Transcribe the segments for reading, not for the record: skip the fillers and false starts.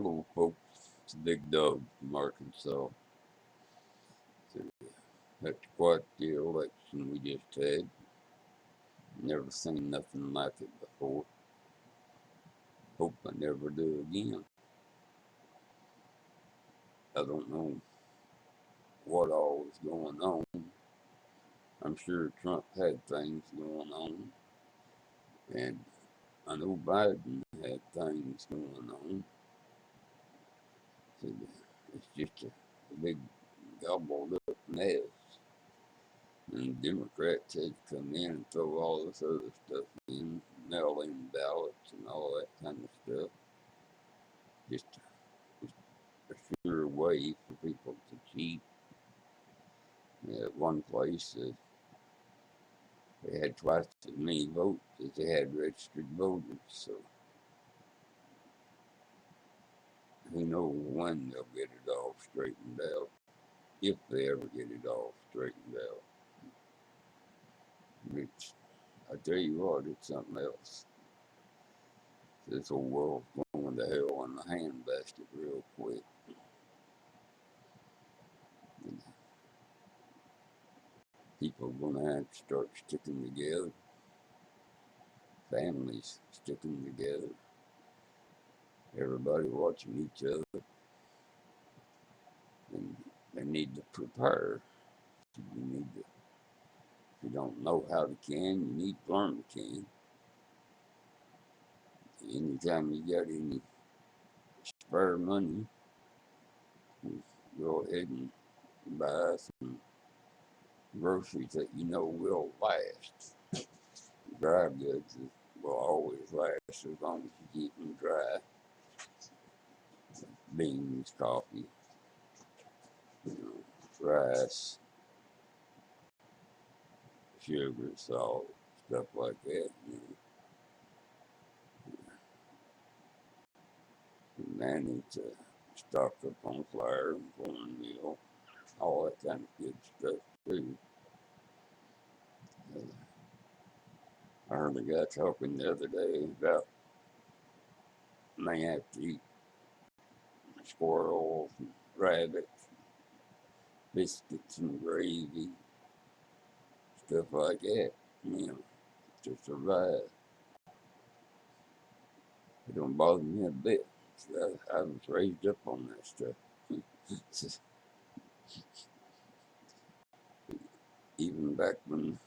Hello, folks. It's Big Dog from Arkansas. So, that's quite the election we just had. Never seen nothing like it before. Hope I never do again. I don't know what all was going on. I'm sure Trump had things going on, and I know Biden had things going on. So it's just a big gobbled up mess. And Democrats had to come in and throw all this other stuff in, mail in ballots and all that kind of stuff. Just a sure way for people to cheat. At one place, they had twice as many votes as they had registered voters. So who knows when they'll get it all straightened out, if they ever get it all straightened out. Which, I tell you what, it's something else. This whole world's going to hell in the handbasket real quick. And people are going to have to start sticking together. Families sticking together. Everybody watching each other. And they need to prepare. You need to, if you don't know how to can, you need to learn to can. Anytime you got any spare money, go ahead and buy some groceries that you know will last. Dry goods will always last as long as you keep them dry. Beans, coffee, rice, sugar, salt, stuff like that. You manage to stock up on flour and cornmeal, all that kind of good stuff too. I heard a guy talking the other day about they have to eat squirrels and rabbits, biscuits and gravy, stuff like that, to survive. It don't bother me a bit. I was raised up on that stuff. Even back when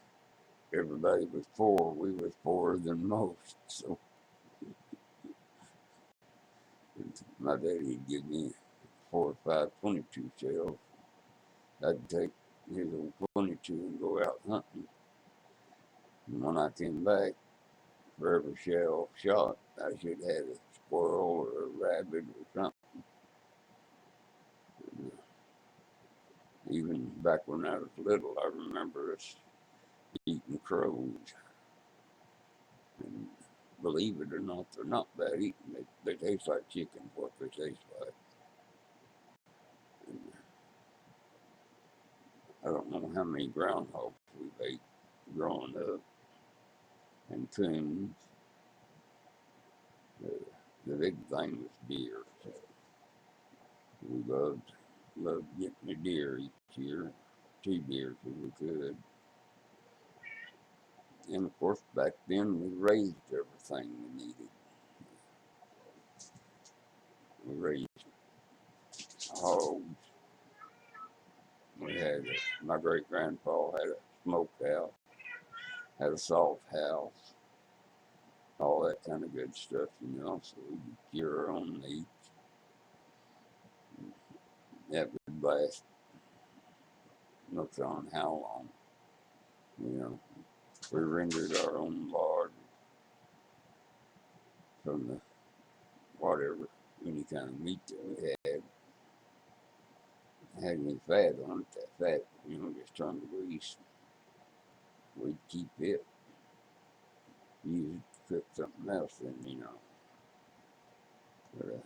everybody was poor, we was poorer than most. So my daddy'd give me 4 or 5 22 shells. I'd take his old 22 and go out hunting. And when I came back, for every shell shot, I should have had a squirrel or a rabbit or something. Even back when I was little, I remember us eating crows. And believe it or not, they're not bad eating. They taste like chicken, what they taste like. And I don't know how many groundhogs we've ate growing up, and coons. The big thing was deer. So we loved getting a deer each year, 2 deer if we could. And of course, back then we raised everything we needed. We raised hogs. My great grandpa had a smokehouse, had a salt house, all that kind of good stuff, so we could cure our own meat. That would last no telling how long. We rendered our own lard from the whatever, any kind of meat that we had. Had any fat on it, that fat, just turned to grease. We'd keep it, use it to cook something else in. But,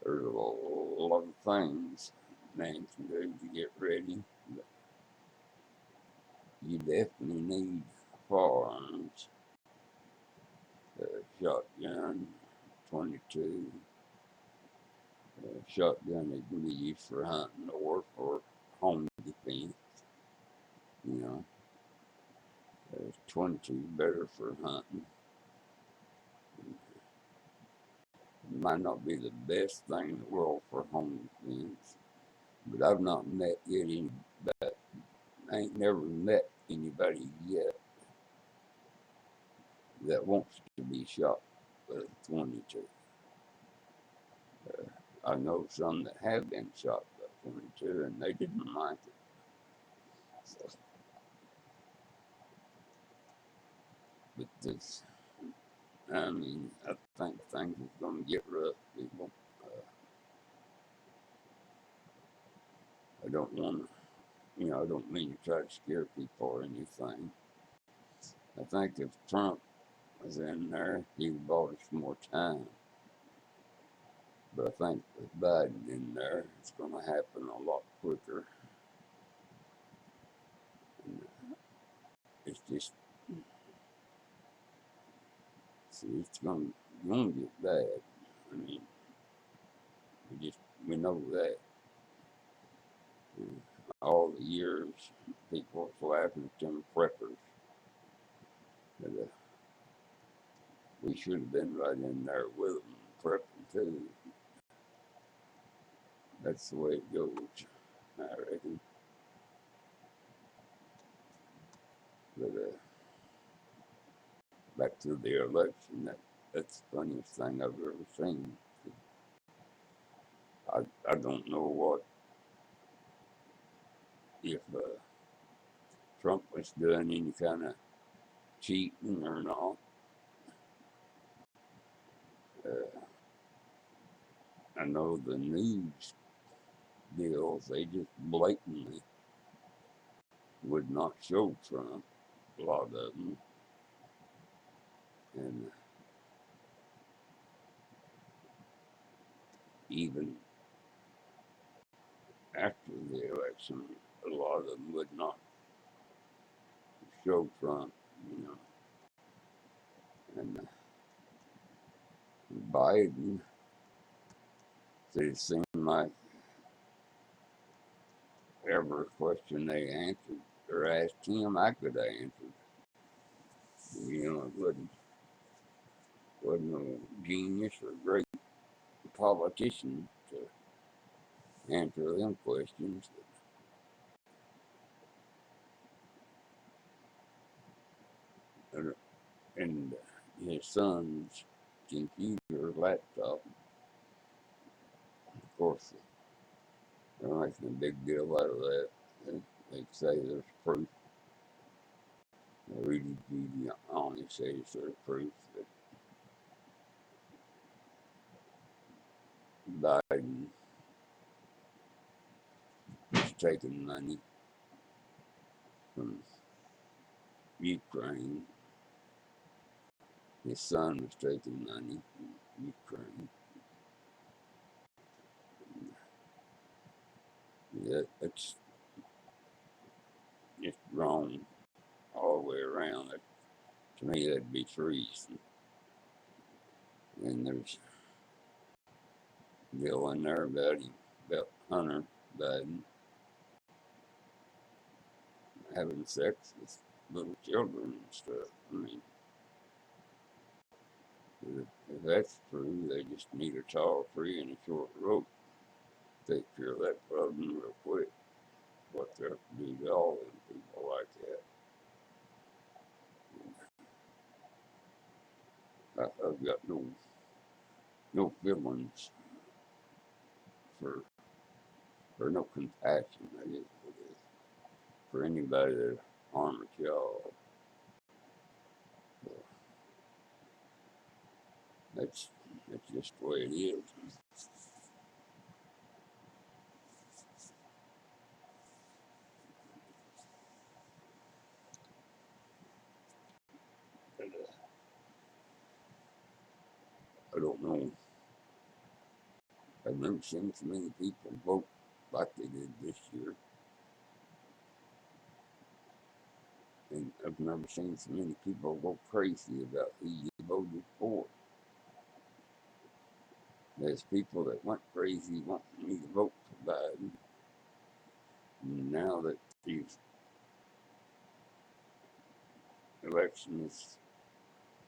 there's a lot of things man can do to get ready. But you definitely need firearms, shotgun, 22. Shotgun that can be used for hunting or for home defense. You know, 22 better for hunting. It might not be the best thing in the world for home defense, but I've not met yet anybody. I ain't never met anybody yet that wants to be shot with a 22. I know some that have been shot by 22 and they didn't like it. So, but this, I mean, I think things are going to get rough, people. I don't want to, I don't mean to try to scare people or anything. I think if Trump was in there, he would bought us more time. But I think with Biden in there, it's going to happen a lot quicker. And it's just, see, it's going to get bad. I mean, we know that. All the years, people are laughing at them preppers. But, we should have been right in there with them, prepping too. That's the way it goes, I reckon. But back to the election, that's the funniest thing I've ever seen. I don't know what if Trump was doing any kind of cheating or not. I know the news deals, they just blatantly would not show Trump, a lot of them. And even after the election, a lot of them would not show Trump. And Biden, it seemed like every question they answered or asked him, I could have answered. It wasn't a genius or great politician to answer them questions. And his son's computer laptop, of course, they're making a big deal out of that. They say there's proof. Rudy Giuliani says there's proof that Biden is taking money from Ukraine. His son was taking money from Ukraine. Yeah, that's just wrong all the way around. To me, that'd be treason. And there's a deal in there about Hunter Biden having sex with little children and stuff. I mean, if that's true, they just need a tall tree and a short rope to take care of that problem real quick. What they have to do to all them people like that. I've got no feelings for or no compassion, I guess it is, for anybody that harm a child. So that's just the way it is. But, I don't know. I've never seen so many people vote like they did this year. And I've never seen so many people go crazy about who you voted for. There's people that went crazy wanting me to vote for Biden. And now that these elections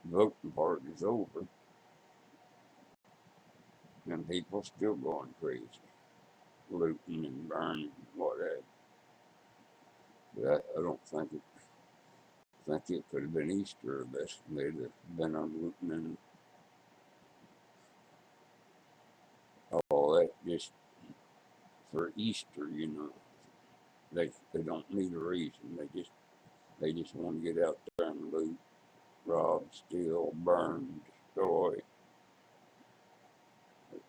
voting part is over, and people still going crazy, looting and burning and what have you. But I don't think it could have been Easter. They'd have been on looting and all that just for Easter, you know. They don't need a reason. They just want to get out there and loot, rob, steal, burn, destroy.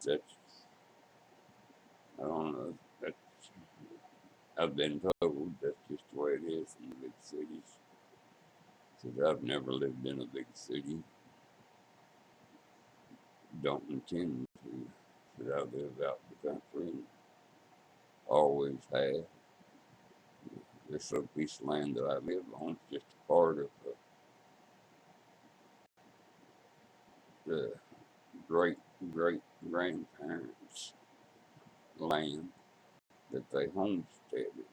That's I don't know. That's I've been told that's just the way it is in the big cities. So I've never lived in a big city. Don't intend to. But I live out in the country and always have. This little piece of land that I live on is just a part of the great great grandparents' land that they homesteaded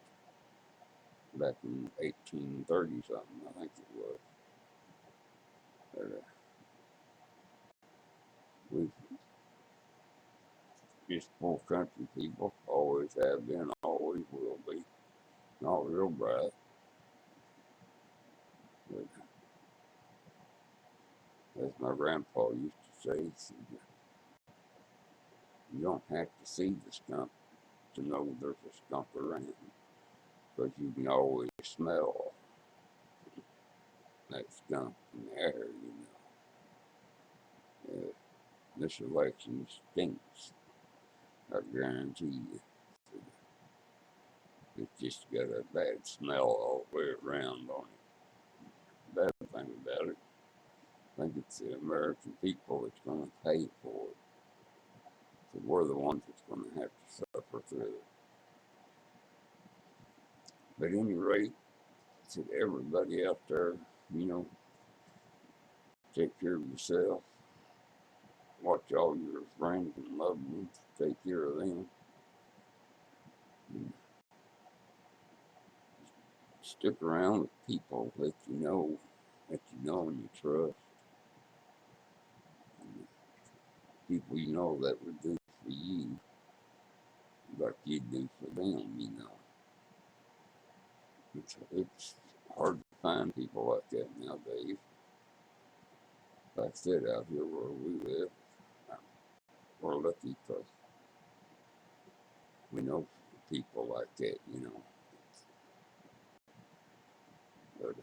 back in 1830 something, I think it was. But, we just poor country people, always have been, always will be. Not real bright, but as my grandpa used to say, he said, you don't have to see the skunk to know there's a skunk around, because you can always smell that skunk in the air, you know. This election stinks, I guarantee you. It's just got a bad smell all the way around on it. Bad thing about it, I think it's the American people that's going to pay for it. So we're the ones that's going to have to suffer through it. But at any rate, to everybody out there, you know, take care of yourself. Watch all your friends and loved ones. Take care of them. And stick around with people that you know and you trust. And people you know that would do for you like you'd do for them, you know. It's hard to find people like that nowadays. Like I said, out here where we live, we're lucky because we know people like that, you know. But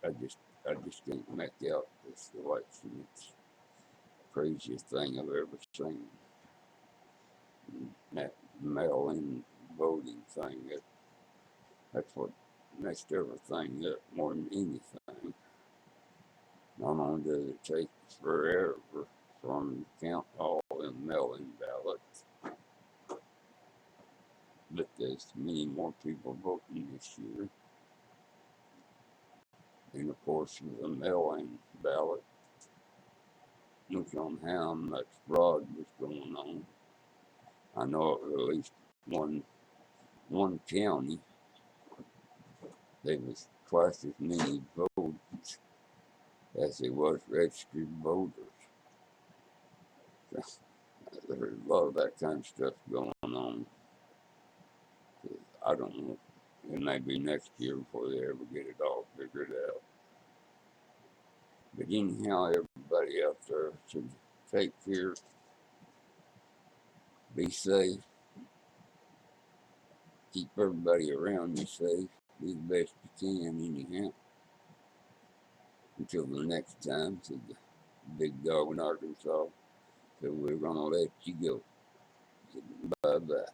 I just can't make out this election. It's the craziest thing I've ever seen. And that mail-in voting thing, that's what messed everything up more than anything. Not only does it take forever for them to count all them mail-in ballots, but there's many more people voting this year. And of course, with the mail-in ballot, look on how much fraud was going on. I know at least one county, there was twice as many votes as there was registered voters. There's a lot of that kind of stuff going on. I don't know. It may be next year before they ever get it all figured out. But anyhow, everybody out there should take care, be safe, keep everybody around you safe, do the best you can anyhow. Until the next time, said the big dog in Arkansas, so we're gonna let you go. Said bye bye.